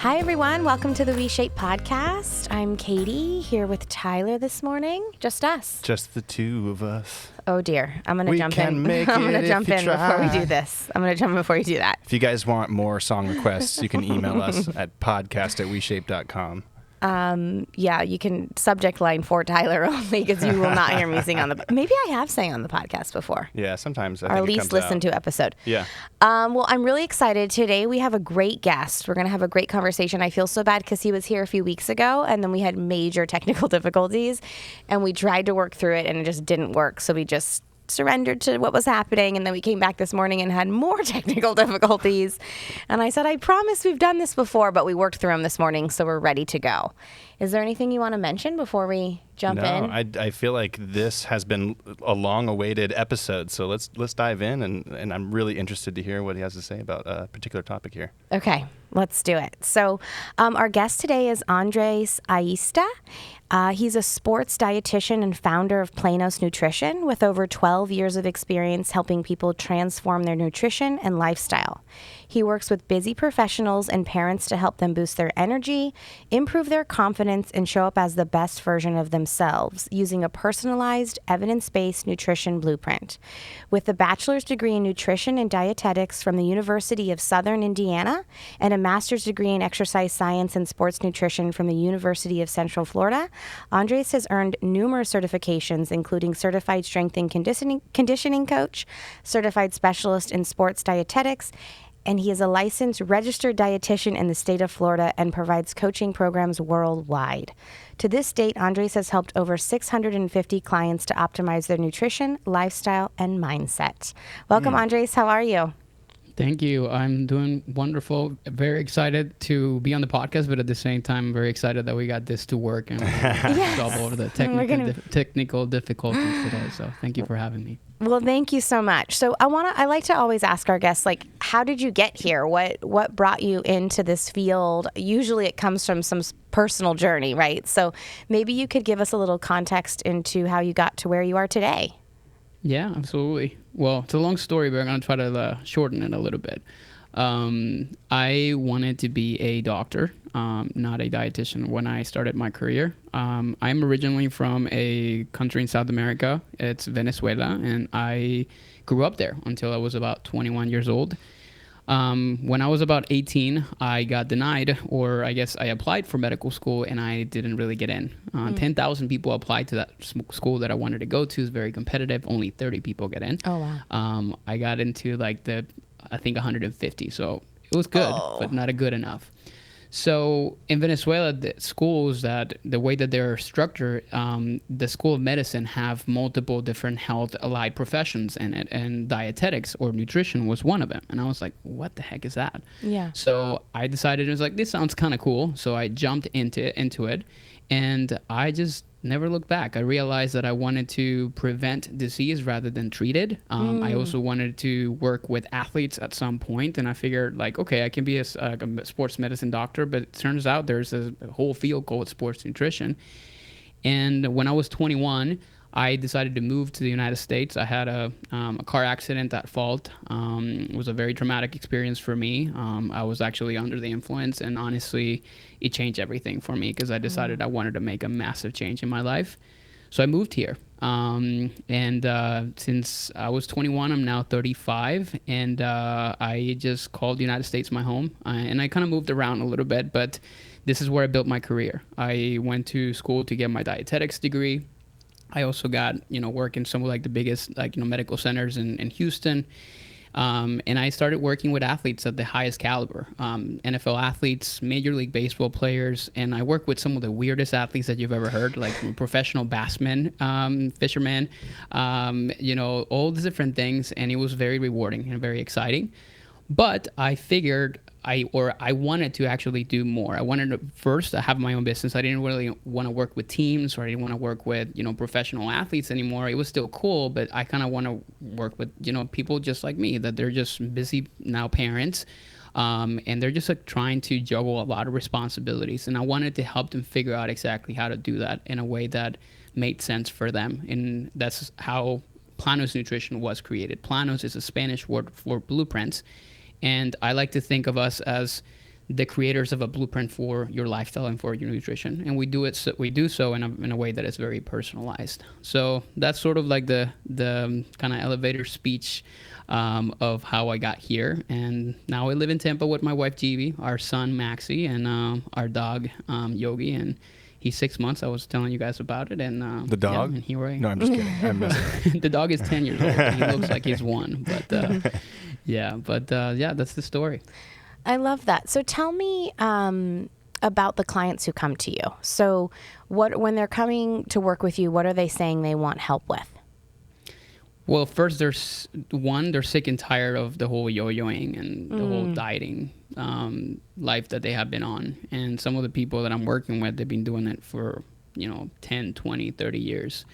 Hi, everyone. Welcome to the WeShape podcast. I'm Katie here with Tyler this morning. Just us. Just the two of us. Oh, dear. I'm going to jump in. Make I'm going it to jump if in you before we try. do this. I'm going to jump before you do that. If you guys want more song requests, you can email us at podcast@weshape.com. Yeah, you can subject line for Tyler only because you will not hear me sing on the... Maybe I have sang on the podcast before. Yeah, sometimes I Or think at it least comes listen out. to episode. Yeah. Well, I'm really excited. Today we have a great guest. We're going to have a great conversation. I feel so bad because he was here a few weeks ago and then we had major technical difficulties and we tried to work through it and it just didn't work. So we just surrendered to what was happening, and then we came back this morning and had more technical difficulties. And I said, I promise we've done this before, but we worked through them this morning, so we're ready to go. Is there anything you want to mention before we jump in? I feel like this has been a long-awaited episode, so let's dive in, and I'm really interested to hear what he has to say about a particular topic here. Okay, let's do it. So our guest today is Andres Ayesta. He's a sports dietitian and founder of Planos Nutrition with over 12 years of experience helping people transform their nutrition and lifestyle. He works with busy professionals and parents to help them boost their energy, improve their confidence, and show up as the best version of themselves using a personalized, evidence-based nutrition blueprint. With a bachelor's degree in nutrition and dietetics from the University of Southern Indiana and a master's degree in exercise science and sports nutrition from the University of Central Florida, Andres has earned numerous certifications, including Certified Strength and Conditioning Coach, Certified Specialist in Sports Dietetics, and he is a licensed registered dietitian in the state of Florida and provides coaching programs worldwide. To this date, Andres has helped over 650 clients to optimize their nutrition, lifestyle, and mindset. Welcome, Andres. How are you? Thank you. I'm doing wonderful. Very excited to be on the podcast, but at the same time, very excited that we got this to work and Yes. solve all of the technical difficulties today. So thank you for having me. Well, thank you so much. So I like to always ask our guests, like, how did you get here? What brought you into this field? Usually it comes from some personal journey, right? So maybe you could give us a little context into how you got to where you are today. Yeah, absolutely. Well, it's a long story, but I'm going to try to shorten it a little bit. I wanted to be a doctor, not a dietitian, when I started my career. I'm originally from a country in South America. It's Venezuela, and I grew up there until I was about 21 years old. When I was about 18, I got denied, or I guess I applied for medical school and I didn't really get in. 10,000 people applied to that school that I wanted to go to. It's very competitive. Only 30 people get in. Oh, wow. I got into I think 150. So it was good, but not good enough. So in Venezuela, the schools, that the way that they're structured, the School of Medicine have multiple different health allied professions in it, and dietetics or nutrition was one of them. And I was like, what the heck is that? Yeah. So I decided, it was like, this sounds kind of cool. So I jumped into it, and I just never looked back. I realized that I wanted to prevent disease rather than treat it. I also wanted to work with athletes at some point, and I figured, like, okay, I can be a sports medicine doctor, but it turns out there's a whole field called sports nutrition. And when I was 21, I decided to move to the United States. I had a car accident at fault. It was a very traumatic experience for me. I was actually under the influence, and honestly, it changed everything for me because I decided I wanted to make a massive change in my life. So I moved here. Since I was 21, I'm now 35, and I just called the United States my home. And I kind of moved around a little bit, but this is where I built my career. I went to school to get my dietetics degree. I also got, work in some of the biggest, medical centers in Houston. And I started working with athletes at the highest caliber, NFL athletes, Major League Baseball players. And I work with some of the weirdest athletes that you've ever heard, like professional bassmen, fishermen, all these different things. And it was very rewarding and very exciting. But I figured I wanted to actually do more. I wanted to first have my own business. I didn't really want to work with teams, or I didn't want to work with, professional athletes anymore. It was still cool, but I kind of want to work with, people just like me, that they're just busy now parents. And they're just trying to juggle a lot of responsibilities. And I wanted to help them figure out exactly how to do that in a way that made sense for them. And that's how Planos Nutrition was created. Planos is a Spanish word for blueprints. And I like to think of us as the creators of a blueprint for your lifestyle and for your nutrition, and we do so in a way that is very personalized. So that's sort of like the kind of elevator speech of how I got here. And now I live in Tampa with my wife Jeevee, our son Maxie, and our dog Yogi, and he's 6 months. I was telling you guys about it, and the dog. Yeah, and here I am. No, I'm just kidding. I'm messing. The dog is 10 years old. And he looks like he's 1, but yeah, that's the story. I love that. So tell me about the clients who come to you. So when they're coming to work with you, what are they saying they want help with? Well, first, they're sick and tired of the whole yo-yoing and the whole dieting life that they have been on. And some of the people that I'm working with, they've been doing it for, 10, 20, 30 years.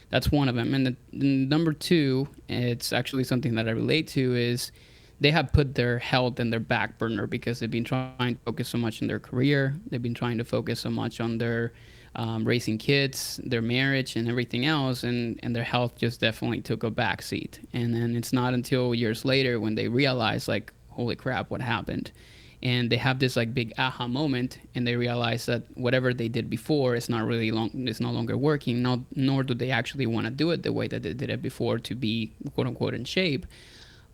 That's one of them. And the number 2, it's actually something that I relate to, is they have put their health in their back burner because they've been trying to focus so much on their career. They've been trying to focus so much on their raising kids, their marriage, and everything else, and their health just definitely took a back seat. And then it's not until years later when they realize, like, holy crap, what happened? And they have this like big aha moment, and they realize that whatever they did before is not really it's no longer working. Nor do they actually want to do it the way that they did it before to be quote unquote in shape.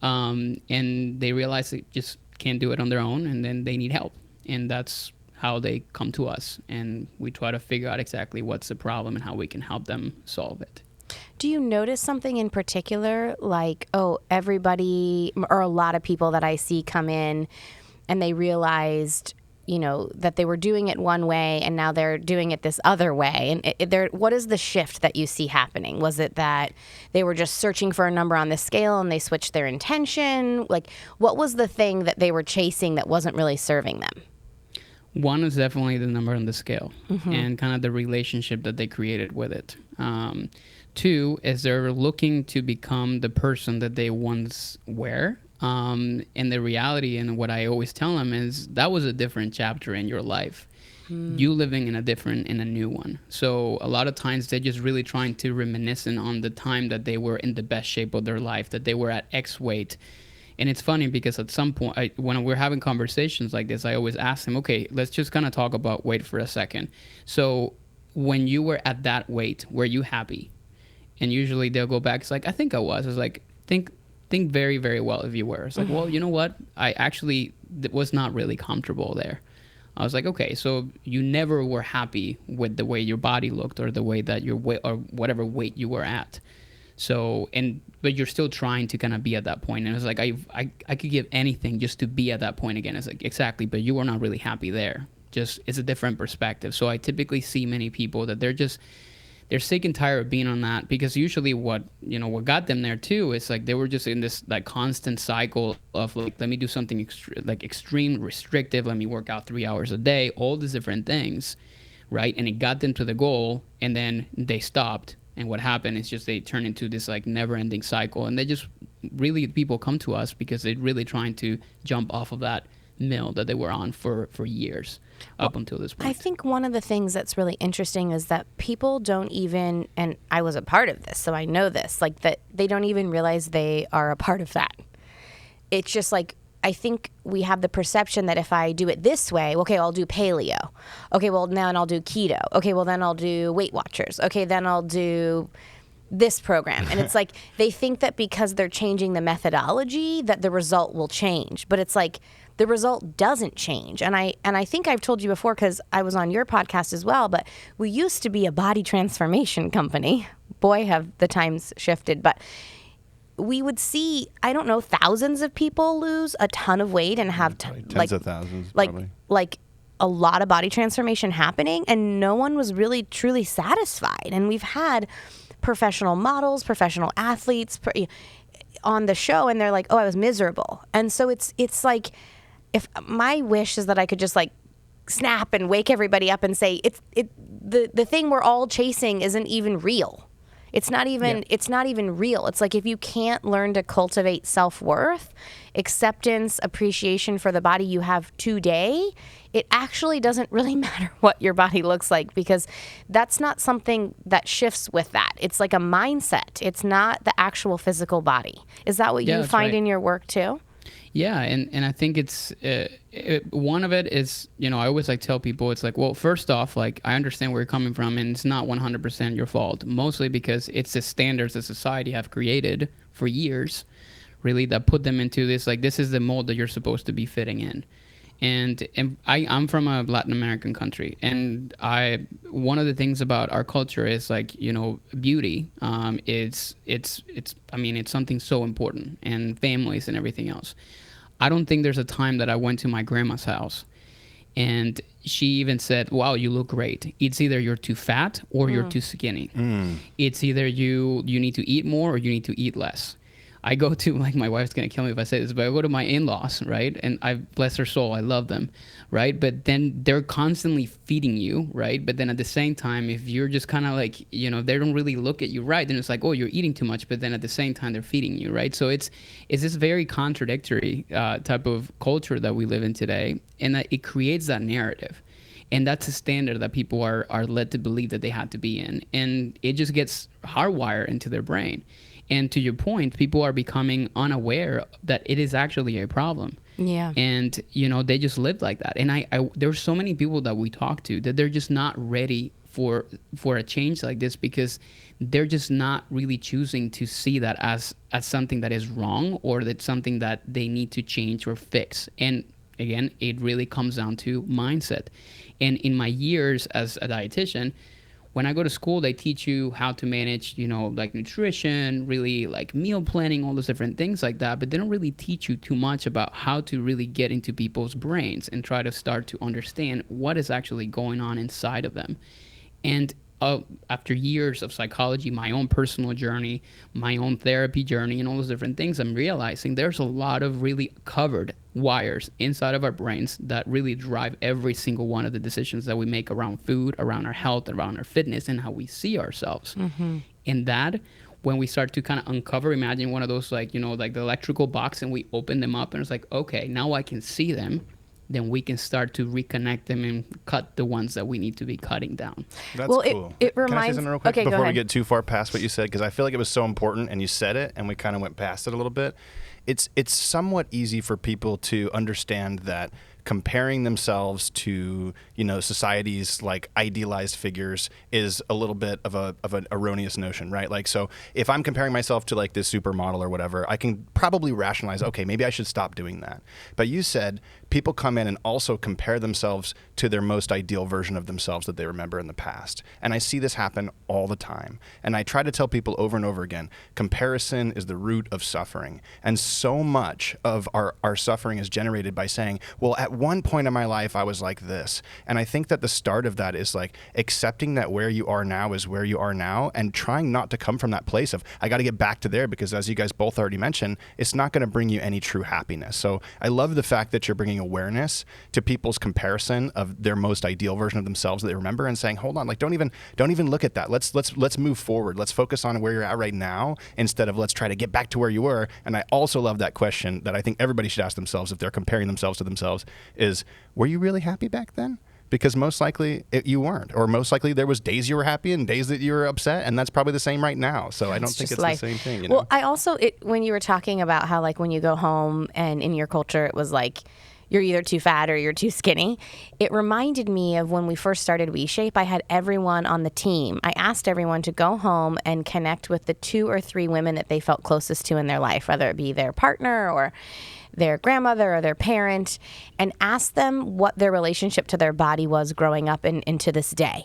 And they realize they just can't do it on their own, and then they need help. And that's how they come to us, and we try to figure out exactly what's the problem and how we can help them solve it. Do you notice something in particular, like, everybody or a lot of people that I see come in and they realized, that they were doing it one way and now they're doing it this other way? And what is the shift that you see happening? Was it that they were just searching for a number on the scale and they switched their intention? Like, what was the thing that they were chasing that wasn't really serving them? One is definitely the number on the scale and kind of the relationship that they created with it. 2 is they're looking to become the person that they once were. And the reality, and what I always tell them, is that was a different chapter in your life. You living in a new one. So a lot of times they're just really trying to reminisce on the time that they were in the best shape of their life, that they were at X weight. And it's funny because at some point, when we're having conversations like this, I always ask them, okay, let's just kind of talk about weight for a second. So when you were at that weight, were you happy? And usually they'll go back, it's like, I think I was. It's like, think very, very well if you were. It's like, well, you know what? I actually was not really comfortable there. I was like, okay, so you never were happy with the way your body looked or the way that your weight or whatever weight you were at. So, but you're still trying to kind of be at that point. And it's like, I could give anything just to be at that point again. It's like, exactly, but you were not really happy there. Just, it's a different perspective. So I typically see many people that they're sick and tired of being on that, because usually what got them there too is like they were just in this like constant cycle of like, let me do something extreme restrictive, let me work out 3 hours a day, all these different things, right? And it got them to the goal, and then they stopped. And what happened is just they turn into this like never-ending cycle, and they just really, people come to us because they're really trying to jump off of that mill that they were on for years up until this point. I think one of the things that's really interesting is that people don't even, and I was a part of this, so I know this, like that they don't even realize they are a part of that. It's just like, I think we have the perception that if I do it this way, okay, I'll do paleo. Okay, well, then I'll do keto. Okay, well, then I'll do Weight Watchers. Okay, then I'll do this program. And it's like they think that because they're changing the methodology that the result will change. But it's like the result doesn't change. And I think I've told you before, because I was on your podcast as well, but we used to be a body transformation company. Boy, have the times shifted. But we would see, I don't know, thousands of people lose a ton of weight and have tens of thousands, like a lot of body transformation happening, and no one was really truly satisfied. And we've had professional models, professional athletes on the show, and they're like, oh, I was miserable. And so it's like, if my wish is that I could just like snap and wake everybody up and say, the thing we're all chasing isn't even real. It's not even real. It's like, if you can't learn to cultivate self-worth, acceptance, appreciation for the body you have today, it actually doesn't really matter what your body looks like, because that's not something that shifts with that. It's like a mindset. It's not the actual physical body. Is that what you find in your work too? Yeah, and I think it's one of it is, you know, I always like tell people, it's like, well, first off, like, I understand where you're coming from, and it's not 100% your fault, mostly because it's the standards that society have created for years, really, that put them into this, like, this is the mold that you're supposed to be fitting in. And I'm from a Latin American country, and one of the things about our culture is, like, you know, beauty. It's I mean, it's something so important, and families and everything else. I don't think there's a time that I went to my grandma's house and she even said, "Wow, you look great." It's either you're too fat or you're too skinny. It's either you need to eat more or you need to eat less. I go to, like, my wife's going to kill me if I say this, but I go to my in-laws, right? And I, bless their soul, I love them, right? But then they're constantly feeding you, right? But then at the same time, if you're just kind of like, you know, they don't really look at you right, then it's like, oh, you're eating too much. But then at the same time, they're feeding you, right? So it's this very contradictory type of culture that we live in today. And that it creates that narrative. And that's a standard that people are led to believe that they had to be in. And it just gets hardwired into their brain. And to your point, people are becoming unaware that it is actually a problem. Yeah. And, you know, they just live like that. And there's so many people that we talk to that they're just not ready for a change like this, because they're just not really choosing to see that as something that is wrong, or that's something that they need to change or fix. And again, it really comes down to mindset. And in my years as a dietitian, when I go to school, they teach you how to manage, you know, like nutrition, really like meal planning, all those different things like that. But they don't really teach you too much about how to really get into people's brains and try to start to understand what is actually going on inside of them. And after years of psychology, my own personal journey, my own therapy journey, and all those different things, I'm realizing there's a lot of really covered wires inside of our brains that really drive every single one of the decisions that we make around food, around our health, around our fitness, and how we see ourselves. And that, when we start to kind of uncover, imagine one of those, like, you know, like the electrical box, and we open them up, and it's like, okay, now I can see them. Then we can start to reconnect them and cut the ones that we need to be cutting down. That's well, cool. It Can I say reminds. something real quick Okay, before we get too far past what you said? Because I feel like it was so important, and you said it, and we kind of went past it a little bit. It's somewhat easy for people to understand that comparing themselves to, you know, society's like idealized figures is a little bit of an erroneous notion, right? Like, so if I'm comparing myself to like this supermodel or whatever, I can probably rationalize, okay, maybe I should stop doing that. But you said people come in and also compare themselves to their most ideal version of themselves that they remember in the past. And I see this happen all the time. And I try to tell people over and over again, comparison is the root of suffering. And so much of our suffering is generated by saying, well, at one point in my life, I was like this. And I think that the start of that is like accepting that where you are now is where you are now, and trying not to come from that place of, I got to get back to there, because as you guys both already mentioned, it's not going to bring you any true happiness. So I love the fact that you're bringing awareness to people's comparison of their most ideal version of themselves that they remember, and saying, hold on, like, don't even look at that. Let's move forward. Let's focus on where you're at right now, instead of let's try to get back to where you were. And I also love that question that I think everybody should ask themselves if they're comparing themselves to themselves is, were you really happy back then? Because most likely you weren't, or most likely there was days you were happy and days that you were upset, and that's probably the same right now. So I don't think it's the same thing. You know? Well, I also, when you were talking about how, like, when you go home and in your culture it was like you're either too fat or you're too skinny, it reminded me of when we first started WeShape. I had everyone on the team. I asked everyone to go home and connect with the 2 or 3 women that they felt closest to in their life, whether it be their partner or their grandmother or their parent, and ask them what their relationship to their body was growing up and into this day.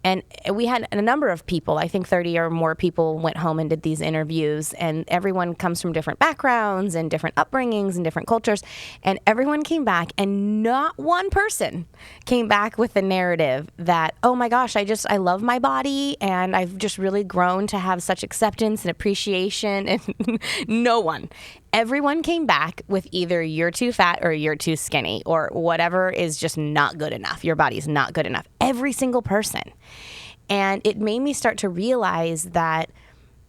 And we had a number of people, I think 30 or more people went home and did these interviews, and everyone comes from different backgrounds and different upbringings and different cultures, and everyone came back, and not one person came back with the narrative that, oh my gosh, I love my body, and I've just really grown to have such acceptance and appreciation, and no one. Everyone came back with either you're too fat or you're too skinny, or whatever is just not good enough. Your body's not good enough. Every single person. And it made me start to realize that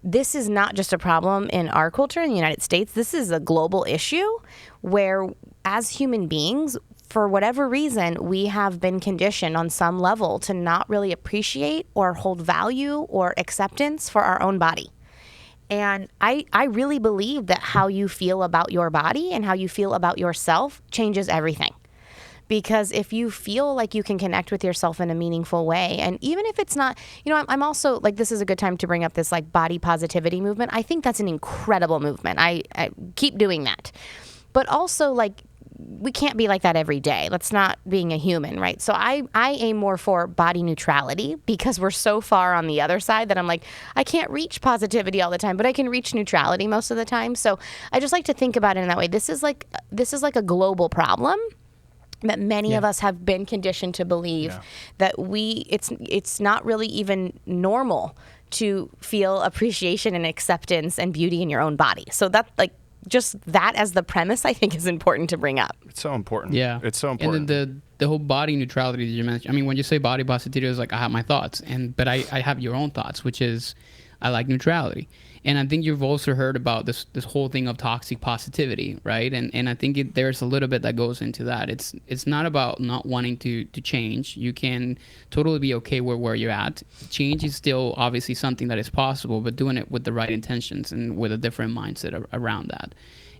this is not just a problem in our culture in the United States. This is a global issue where, as human beings, for whatever reason, we have been conditioned on some level to not really appreciate or hold value or acceptance for our own body. And I really believe that how you feel about your body and how you feel about yourself changes everything. Because if you feel like you can connect with yourself in a meaningful way, and even if it's not, I'm also like, this is a good time to bring up this like body positivity movement. I think that's an incredible movement. I keep doing that. But also like, we can't be like that every day. That's not being a human, right? So I aim more for body neutrality, because we're so far on the other side that I'm like, I can't reach positivity all the time, but I can reach neutrality most of the time. So I just like to think about it in that way. This is like a global problem that many of us have been conditioned to believe that it's not really even normal to feel appreciation and acceptance and beauty in your own body. So that like, just that as the premise, I think is important to bring up. It's so important. Yeah. It's so important. And then the whole body neutrality that you mentioned, I mean, when you say body positivity, it's like, I have my thoughts, but I have your own thoughts, which is I like neutrality. And I think you've also heard about this whole thing of toxic positivity, right? And I think there's a little bit that goes into that. It's not about not wanting to change. You can totally be okay where you're at. Change is still obviously something that is possible, but doing it with the right intentions and with a different mindset around that.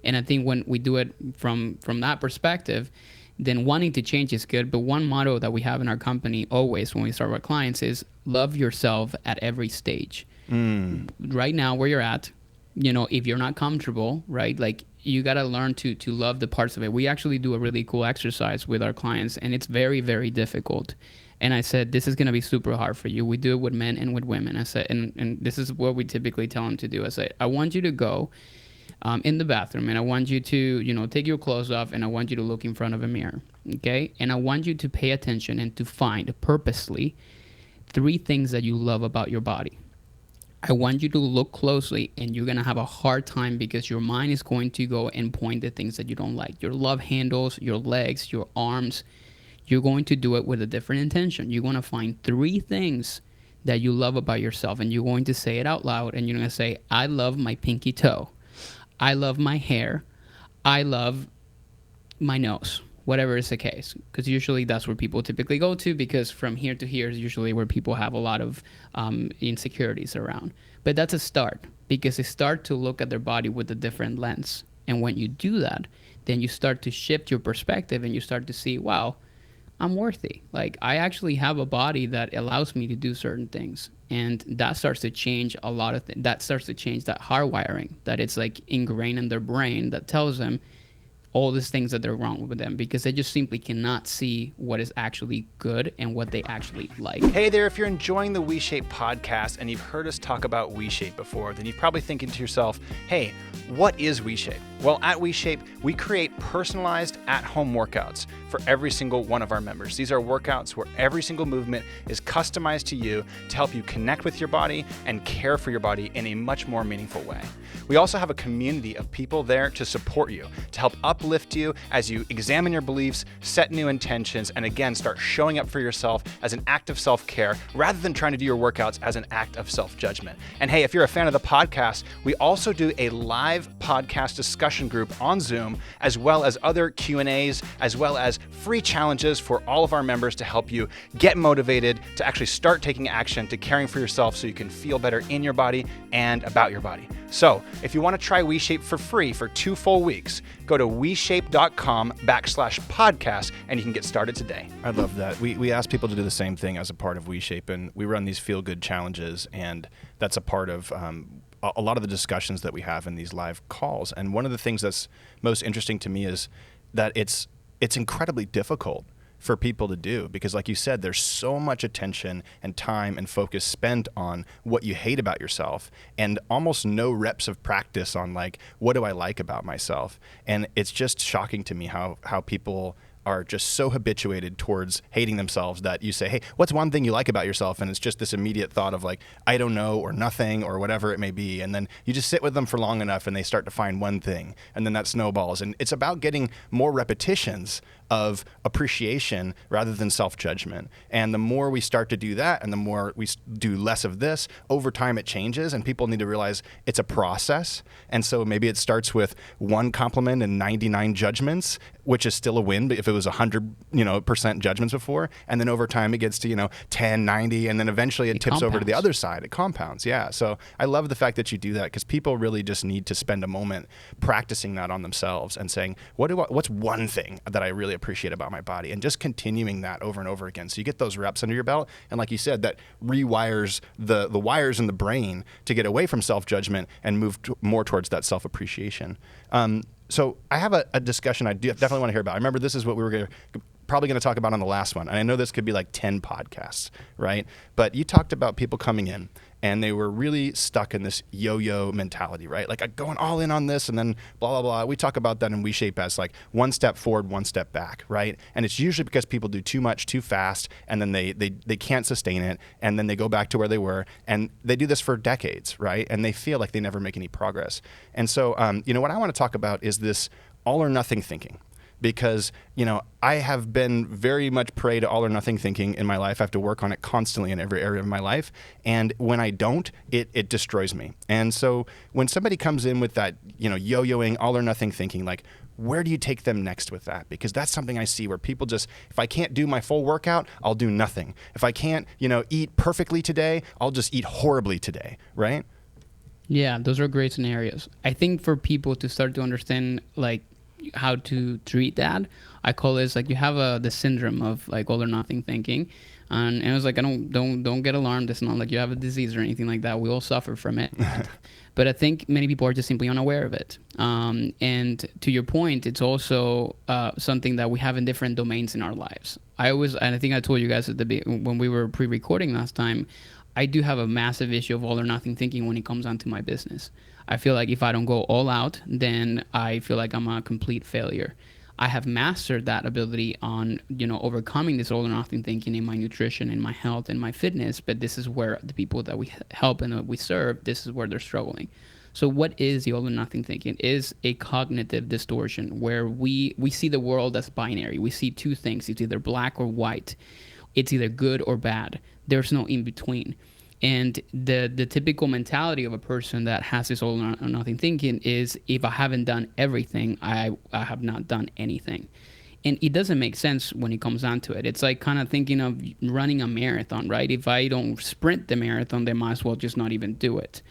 And I think when we do it from that perspective, then wanting to change is good. But one motto that we have in our company always when we start with clients is love yourself at every stage. Right now where you're at, if you're not comfortable, right, like you got to learn to love the parts of it. We actually do a really cool exercise with our clients, and it's very, very difficult. And I said, this is going to be super hard for you. We do it with men and with women. I said, and this is what we typically tell them to do. I said, I want you to go in the bathroom, and I want you to, take your clothes off, and I want you to look in front of a mirror, okay? And I want you to pay attention and to find purposely 3 things that you love about your body. I want you to look closely, and you're going to have a hard time because your mind is going to go and point the things that you don't like. Your love handles, your legs, your arms. You're going to do it with a different intention. You're going to find 3 things that you love about yourself, and you're going to say it out loud, and you're going to say, I love my pinky toe. I love my hair. I love my nose. Whatever is the case, because usually that's where people typically go to, because from here to here is usually where people have a lot of insecurities around. But that's a start, because they start to look at their body with a different lens. And when you do that, then you start to shift your perspective, and you start to see, wow, I'm worthy. Like, I actually have a body that allows me to do certain things. And that starts to change a lot of things. That starts to change that hardwiring that it's like ingrained in their brain that tells them all these things that are wrong with them, because they just simply cannot see what is actually good and what they actually like. Hey there, if you're enjoying the WeShape podcast and you've heard us talk about WeShape before, then you're probably thinking to yourself, hey, what is WeShape? Well, at WeShape, we create personalized at-home workouts for every single one of our members. These are workouts where every single movement is customized to you to help you connect with your body and care for your body in a much more meaningful way. We also have a community of people there to support you, to help uplift you as you examine your beliefs, set new intentions, and again, start showing up for yourself as an act of self-care rather than trying to do your workouts as an act of self-judgment. And hey, if you're a fan of the podcast, we also do a live podcast discussion group on Zoom, as well as other Q&As, as well as free challenges for all of our members to help you get motivated to actually start taking action to caring for yourself so you can feel better in your body and about your body. So if you want to try WeShape for free for 2 full weeks, go to WeShape.com/podcast and you can get started today. I love that. We ask people to do the same thing as a part of WeShape, and we run these feel-good challenges, and that's a part of a lot of the discussions that we have in these live calls. And one of the things that's most interesting to me is that it's incredibly difficult for people to do, because like you said, there's so much attention and time and focus spent on what you hate about yourself, and almost no reps of practice on like, what do I like about myself? And it's just shocking to me how people are just so habituated towards hating themselves that you say, hey, what's one thing you like about yourself? And it's just this immediate thought of like, I don't know, or nothing, or whatever it may be. And then you just sit with them for long enough and they start to find one thing, and then that snowballs. And it's about getting more repetitions of appreciation rather than self-judgment. And the more we start to do that, and the more we do less of this, over time it changes, and people need to realize it's a process. And so maybe it starts with 1 compliment and 99 judgments, which is still a win, but if it was 100% judgments before, and then over time it gets to 10, 90, and then eventually it tips over to the other side. It compounds. Yeah. So I love the fact that you do that, because people really just need to spend a moment practicing that on themselves and saying, what's one thing that I really appreciate about my body, and just continuing that over and over again. So you get those reps under your belt, and like you said, that rewires the wires in the brain to get away from self-judgment and move more towards that self-appreciation. So I have a discussion I definitely want to hear about. I remember this is what we were probably going to talk about on the last one. And I know this could be like 10 podcasts, right? But you talked about people coming in and they were really stuck in this yo-yo mentality, right? Like, I'm going all in on this and then blah, blah, blah. We talk about that in WeShape as like 1 step forward, 1 step back, right? And it's usually because people do too much too fast, and then they can't sustain it, and then they go back to where they were, and they do this for decades, right? And they feel like they never make any progress. And so, what I want to talk about is this all or nothing thinking. Because, I have been very much prey to all or nothing thinking in my life. I have to work on it constantly in every area of my life. And when I don't, it destroys me. And so when somebody comes in with that, yo-yoing, all or nothing thinking, like, where do you take them next with that? Because that's something I see where people just, if I can't do my full workout, I'll do nothing. If I can't, eat perfectly today, I'll just eat horribly today, right? Yeah, those are great scenarios. I think for people to start to understand, like, how to treat that, I call this like you have the syndrome of like all or nothing thinking, and it was like, I don't get alarmed. It's not like you have a disease or anything like that. We all suffer from it. But I think many people are just simply unaware of it. And to your point, it's also something that we have in different domains in our lives. And I think I told you guys when we were pre-recording last time, I do have a massive issue of all or nothing thinking when it comes onto my business. I feel like if I don't go all out, then I feel like I'm a complete failure. I have mastered that ability on, overcoming this all or nothing thinking in my nutrition, in my health, and my fitness. But this is where the people that we help and that we serve, this is where they're struggling. So what is the all or nothing thinking? It is a cognitive distortion where we see the world as binary. We see 2 things. It's either black or white. It's either good or bad. There's no in between. And the typical mentality of a person that has this all or nothing thinking is, if I haven't done everything, I have not done anything. And it doesn't make sense when it comes down to it. It's like kind of thinking of running a marathon, right? If I don't sprint the marathon, they might as well just not even do it.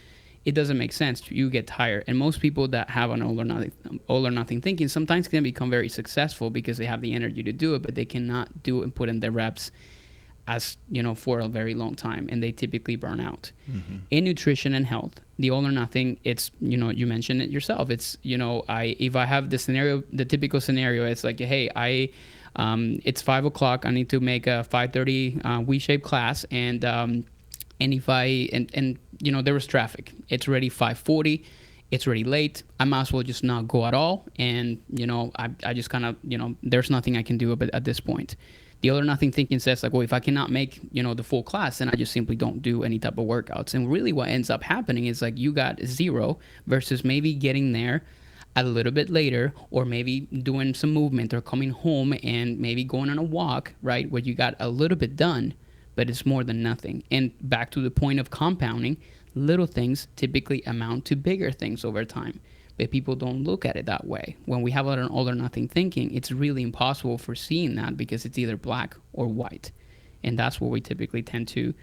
It doesn't make sense. You get tired. And most people that have an all or nothing thinking sometimes can become very successful because they have the energy to do it, but they cannot do it and put in the reps as for a very long time, and they typically burn out. Mm-hmm. In nutrition and health, the all or nothing, it's you mentioned it yourself. It's if I have the typical scenario, it's like, hey, it's 5:00. I need to make a 5:30 WeShape class, and if there was traffic, it's already 5:40. It's already late. I might as well just not go at all, and I just kind of there's nothing I can do at this point. The all or nothing thinking says like, well, if I cannot make, the full class, then I just simply don't do any type of workouts. And really what ends up happening is like you got 0 versus maybe getting there a little bit later, or maybe doing some movement or coming home and maybe going on a walk, right? Where you got a little bit done, but it's more than nothing. And back to the point of compounding, little things typically amount to bigger things over time. But people don't look at it that way. When we have an all or nothing thinking, it's really impossible for seeing that because it's either black or white. And that's what we typically tend to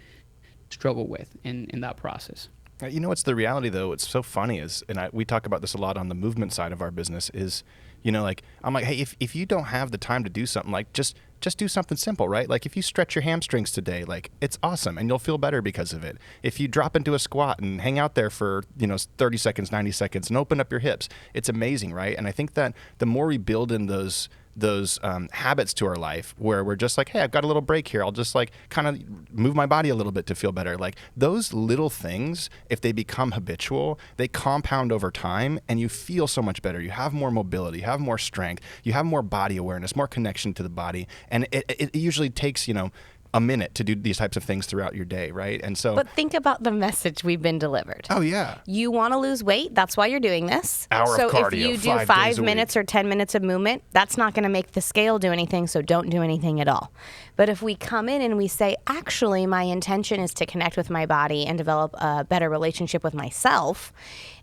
struggle with in that process. What's the reality, though? What's so funny is, we talk about this a lot on the movement side of our business, is, I'm like, hey, if you don't have the time to do something, like just do something simple, right? Like if you stretch your hamstrings today, like it's awesome and you'll feel better because of it. If you drop into a squat and hang out there for, 30 seconds, 90 seconds and open up your hips, it's amazing, right? And I think that the more we build in those habits to our life where we're just like, hey, I've got a little break here, I'll just like kind of move my body a little bit to feel better. Like those little things, if they become habitual, they compound over time and you feel so much better. You have more mobility, you have more strength, you have more body awareness, more connection to the body. And it usually takes, a minute to do these types of things throughout your day, right? And so, But think about the message we've been delivered. oh yeah, You want to lose weight. That's why you're doing this. Hour of so cardio, if you do 5 days 5 a minutes week. or 10 minutes of movement, that's not going to make the scale do anything. So don't do anything at all. But if we come in and we say, actually, my intention is to connect with my body and develop a better relationship with myself,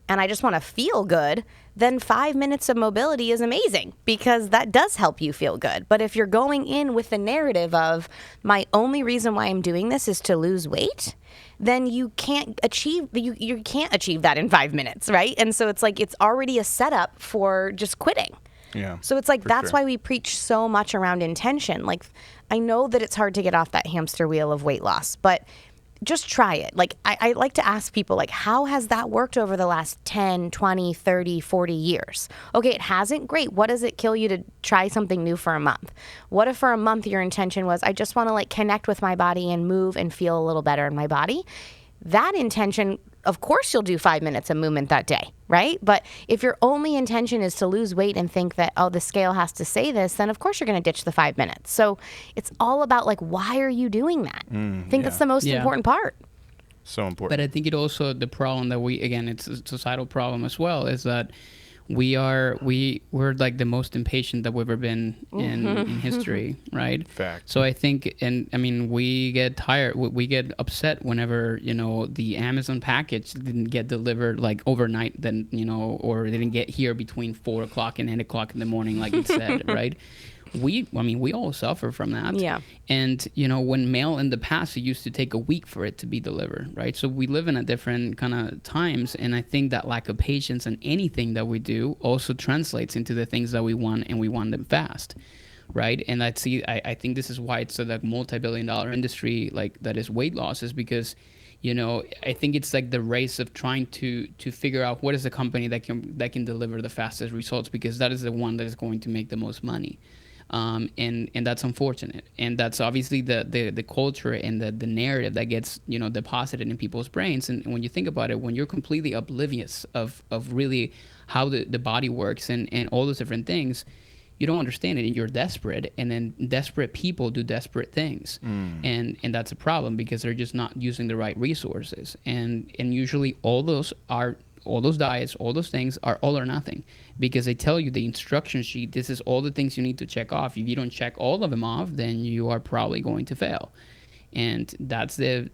and I just want to feel good, then 5 minutes of mobility is amazing because that does help you feel good. But if you're going in with the narrative of my only reason why I'm doing this is to lose weight, then you can't achieve you can't achieve that in 5 minutes, right? And so it's like it's already a setup for just quitting. yeah. So it's like for that's sure. why we preach so much around intention. Like I know that it's hard to get off that hamster wheel of weight loss, but just try it. Like I like to ask people, like, how has that worked over the last 10, 20, 30, 40 years? Okay, it hasn't. Great. What does it kill you to try something new for a month? What if for a month your intention was, I just want to like connect with my body and move and feel a little better in my body? That intention, of course you'll do 5 minutes of movement that day, right? But if your only intention is to lose weight and think that, oh, the scale has to say this, then of course you're going to ditch the 5 minutes. So it's all about like, why are you doing that? I think that's the most Yeah. important part. So important. But I think it also, the problem that it's a societal problem as well, is that we're like the most impatient that we've ever been in history, right? Fact. So I think, and I mean, we get tired, we get upset whenever, the Amazon package didn't get delivered like overnight, then, or they didn't get here between 4 o'clock and 8 o'clock in the morning, like it said, right? We all suffer from that. Yeah. And, when mail in the past, it used to take a week for it to be delivered, right? So we live in a different kind of times. And I think that lack of patience in anything that we do also translates into the things that we want, and we want them fast, right? And I think this is why it's a like multi-billion-dollar industry like that is weight loss, is because, I think it's like the race of trying to figure out what is the company that can deliver the fastest results, because that is the one that is going to make the most money. And that's unfortunate, and that's obviously the culture and the narrative that gets deposited in people's brains. And when you think about it, when you're completely oblivious of really how the body works and all those different things, you don't understand it, and you're desperate, and then desperate people do desperate things. And that's a problem, because they're just not using the right resources, and usually all those diets, all those things are all or nothing, because they tell you the instruction sheet, this is all the things you need to check off. If you don't check all of them off, then you are probably going to fail. And that's the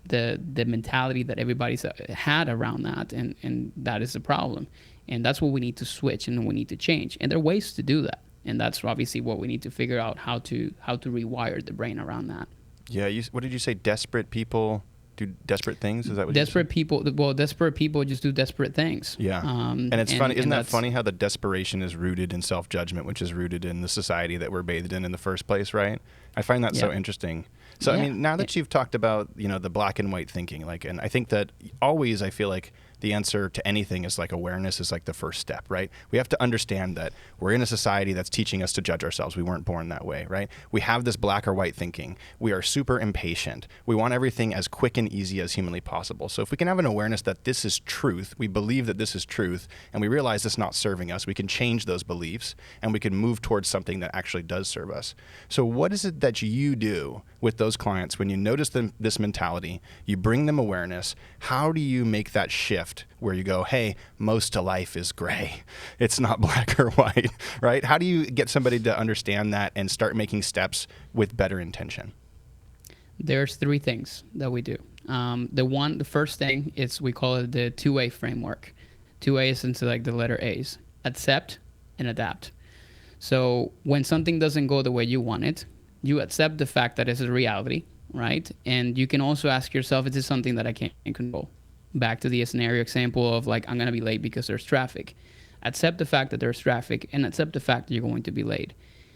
mentality that everybody's had around that, and that is the problem. And that's what we need to switch, and we need to change. And there are ways to do that, and that's obviously what we need to figure out, how to rewire the brain around that. Yeah. What did you say? Desperate people do desperate things? Is that what Desperate you said? Desperate people just do desperate things. Yeah. And it's funny. Isn't that that's funny how the desperation is rooted in self-judgment, which is rooted in the society that we're bathed in the first place, right? I find that so Yeah. interesting. So, I Yeah. mean, now that you've talked about, the black and white thinking, like, and I think that always I feel like the answer to anything is like awareness is like the first step, right? We have to understand that we're in a society that's teaching us to judge ourselves. We weren't born that way, right? We have this black or white thinking. We are super impatient. We want everything as quick and easy as humanly possible. So if we can have an awareness that this is truth, we believe that this is truth, and we realize it's not serving us, we can change those beliefs, and we can move towards something that actually does serve us. So what is it that you do with those clients when you notice this mentality, you bring them awareness? How do you make that shift where you go, hey, most of life is gray, it's not black or white, right? How do you get somebody to understand that and start making steps with better intention? There's 3 things that we do. The first thing is, we call it the 2A framework. 2A is into like the letter A's: accept and adapt. So when something doesn't go the way you want it, you accept the fact that it's a reality, right? And you can also ask yourself, is this something that I can't control? Back to the scenario example of like, I'm going to be late because there's traffic. Accept the fact that there's traffic, and accept the fact that you're going to be late.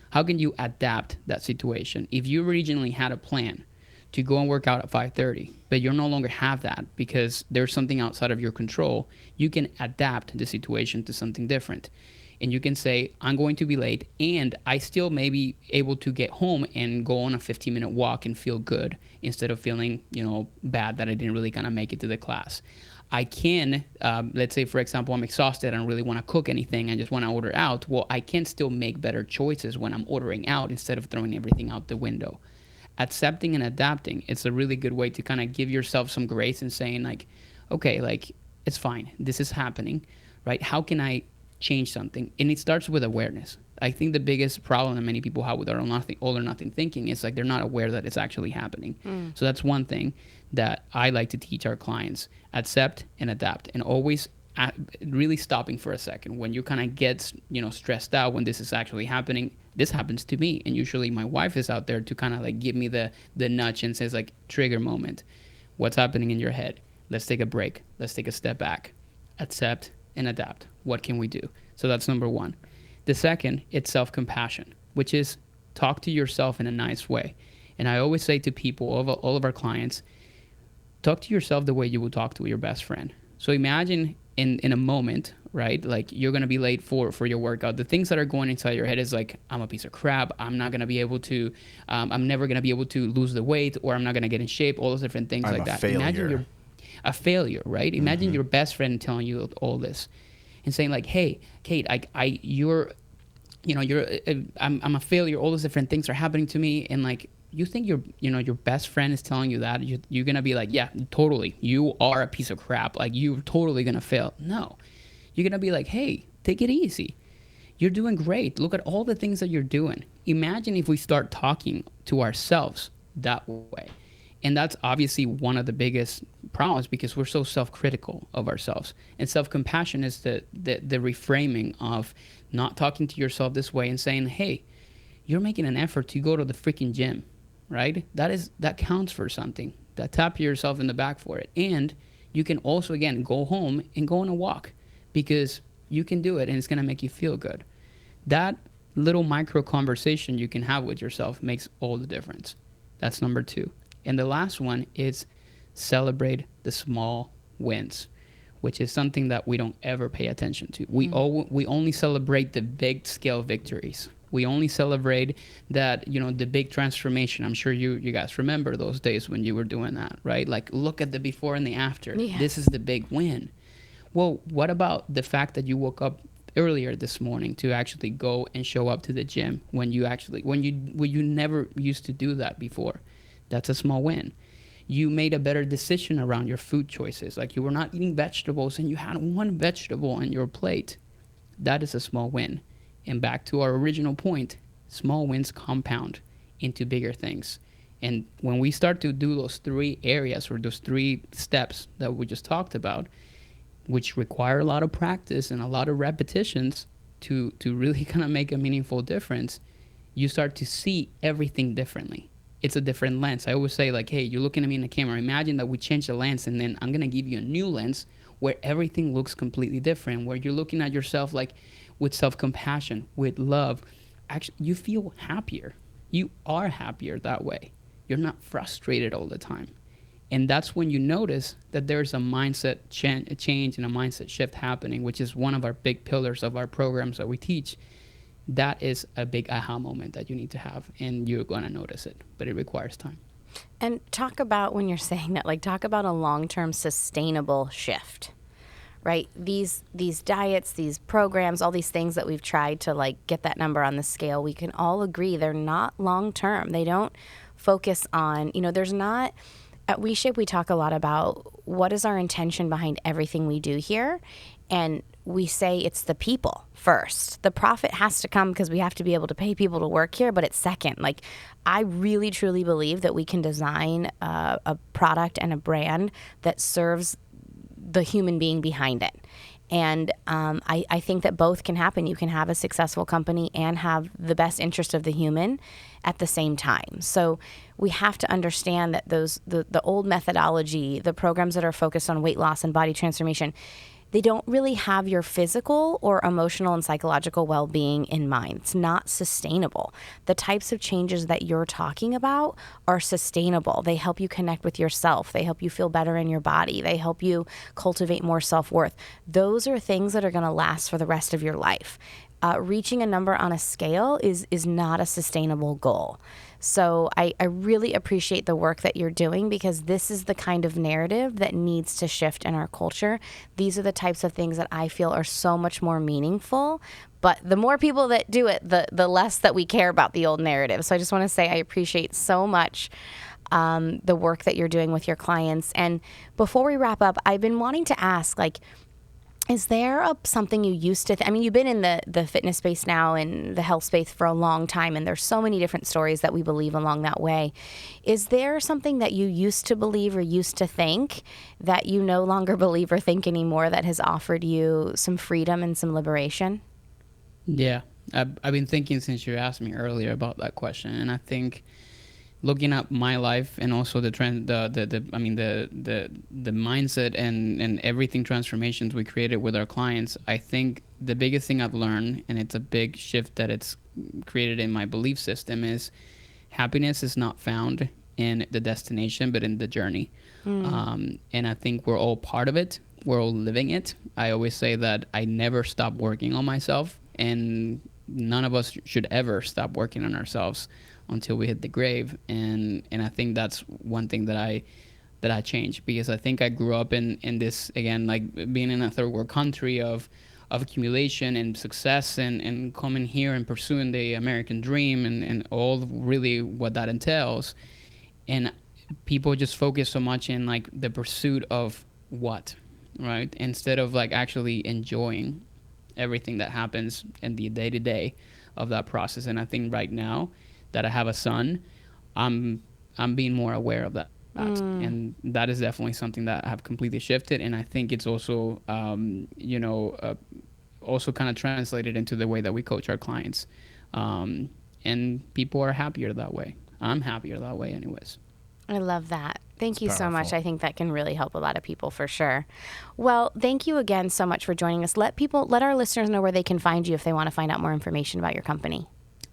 How can you adapt that situation? If you originally had a plan to go and work out at 5:30, but you no longer have that because there's something outside of your control, you can adapt the situation to something different. And you can say, I'm going to be late, and I still may be able to get home and go on a 15-minute walk and feel good, instead of feeling, bad that I didn't really kind of make it to the class. I can, let's say, for example, I'm exhausted, I don't really want to cook anything, I just want to order out. Well, I can still make better choices when I'm ordering out, instead of throwing everything out the window. accepting and adapting, it's a really good way to kind of give yourself some grace and saying like, okay, like it's fine. This is happening, right? How can I change something? And it starts with awareness. I think the biggest problem that many people have with all or nothing thinking is like they're not aware that it's actually happening. So that's one thing that I like to teach our clients: accept and adapt, and always really stopping for a second when you kind of get stressed out when this is actually happening. This happens to me, and usually my wife is out there to kind of like give me the nudge and says like, trigger moment, what's happening in your head? Let's take a break. Let's take a step back. Accept and adapt. What can we do? So that's number one. The second, it's self-compassion, which is talk to yourself in a nice way. And I always say to people, all of our clients, talk to yourself the way you would talk to your best friend. So imagine in a moment, right? Like you're going to be late for your workout. The things that are going inside your head is like, I'm a piece of crap. I'm not going to be able to, I'm never going to be able to lose the weight, or I'm not going to get in shape, all those different things like that. Failure. Imagine you're a failure, right? Imagine your best friend telling you all this and saying like, hey, Kate, I'm a failure. All those different things are happening to me. And like, you think your best friend is telling you that, you're going to be like, yeah, totally. You are a piece of crap. Like you're totally going to fail. No, you're going to be like, hey, take it easy. You're doing great. Look at all the things that you're doing. Imagine if we start talking to ourselves that way. And that's obviously one of the biggest problems, because we're so self-critical of ourselves. And self-compassion is the reframing of not talking to yourself this way and saying, hey, you're making an effort to go to the freaking gym, right? That counts for something. That tap yourself in the back for it. And you can also, again, go home and go on a walk, because you can do it and it's going to make you feel good. That little micro conversation you can have with yourself makes all the difference. That's number two. And the last one is celebrate the small wins, which is something that we don't ever pay attention to. We only celebrate the big scale victories. We only celebrate that, the big transformation. I'm sure you guys remember those days when you were doing that, right? Like, look at the before and the after. Yeah. This is the big win. Well, what about the fact that you woke up earlier this morning to actually go and show up to the gym when you never used to do that before? That's a small win. You made a better decision around your food choices. Like you were not eating vegetables and you had one vegetable on your plate. That is a small win. And back to our original point, small wins compound into bigger things. And when we start to do those three areas, or those three steps that we just talked about, which require a lot of practice and a lot of repetitions to really kind of make a meaningful difference, you start to see everything differently. It's a different lens. I always say like, hey, you're looking at me in the camera. Imagine that we change the lens, and then I'm going to give you a new lens where everything looks completely different, where you're looking at yourself like with self-compassion, with love. Actually, you feel happier. You are happier that way. You're not frustrated all the time. And that's when you notice that there's a mindset change and a mindset shift happening, which is one of our big pillars of our programs that we teach. That is a big aha moment that you need to have, and you're going to notice it, but it requires time. And talk about, when you're saying that, like talk about a long-term sustainable shift, right? These diets, these programs, all these things that we've tried to like get that number on the scale, we can all agree they're not long-term. They don't focus on, there's not, at WeShape we talk a lot about what is our intention behind everything we do here. And we say it's the people first. The profit has to come because we have to be able to pay people to work here, but it's second. Like, I really, truly believe that we can design a product and a brand that serves the human being behind it. And I think that both can happen. You can have a successful company and have the best interest of the human at the same time. So we have to understand that the old methodology, the programs that are focused on weight loss and body transformation, they don't really have your physical or emotional and psychological well-being in mind. It's not sustainable. The types of changes that you're talking about are sustainable. They help you connect with yourself. They help you feel better in your body. They help you cultivate more self-worth. Those are things that are going to last for the rest of your life. reaching a number on a scale is not a sustainable goal. So I really appreciate the work that you're doing, because this is the kind of narrative that needs to shift in our culture. These are the types of things that I feel are so much more meaningful. But the more people that do it, the less that we care about the old narrative. So I just want to say I appreciate so much the work that you're doing with your clients. And before we wrap up, I've been wanting to ask, like, is there something you used to, I mean, you've been in the fitness space now and the health space for a long time, and there's so many different stories that we believe along that way. Is there something that you used to believe or used to think that you no longer believe or think anymore that has offered you some freedom and some liberation? Yeah, I've been thinking since you asked me earlier about that question, and I think looking at my life and also the trend, the mindset and everything transformations we created with our clients, I think the biggest thing I've learned, and it's a big shift that it's created in my belief system, is happiness is not found in the destination, but in the journey. And I think we're all part of it. We're all living it. I always say that I never stop working on myself, and none of us should ever stop working on ourselves until we hit the grave. And I think that's one thing that I changed, because I think I grew up in this, again, like being in a third world country of accumulation and success and coming here and pursuing the American dream and all really what that entails. And people just focus so much in like the pursuit of what, right? Instead of like actually enjoying everything that happens in the day-to-day of that process. And I think right now that I have a son, I'm being more aware of that. And that is definitely something that I have completely shifted. And I think it's also, also kind of translated into the way that we coach our clients. And people are happier that way. I'm happier that way anyways. I love that. Thank you so much. powerful. I think that can really help a lot of people for sure. Well, thank you again so much for joining us. Let our listeners know where they can find you if they want to find out more information about your company.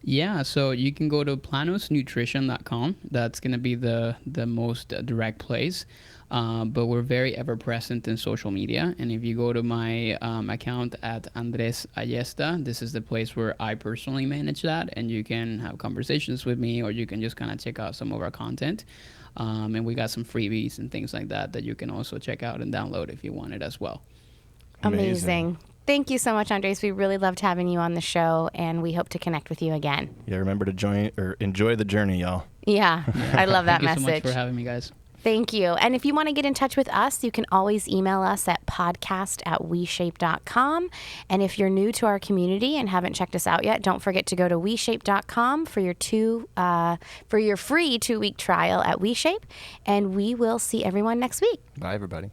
Yeah, so you can go to planosnutrition.com. That's going to be the most direct place. But we're very ever present in social media. And if you go to my account at Andres Ayesta, this is the place where I personally manage that. And you can have conversations with me, or you can just kind of check out some of our content. And we got some freebies and things like that you can also check out and download if you want it as well. Amazing. Thank you so much, Andres. We really loved having you on the show, and we hope to connect with you again. Yeah, remember to enjoy the journey, y'all. Yeah, I love that Thank you message. so much for having me, guys. Thank you. And if you want to get in touch with us, you can always email us at podcast@WeShape.com. And if you're new to our community and haven't checked us out yet, don't forget to go to WeShape.com for your free 2-week trial at WeShape. And we will see everyone next week. Bye, everybody.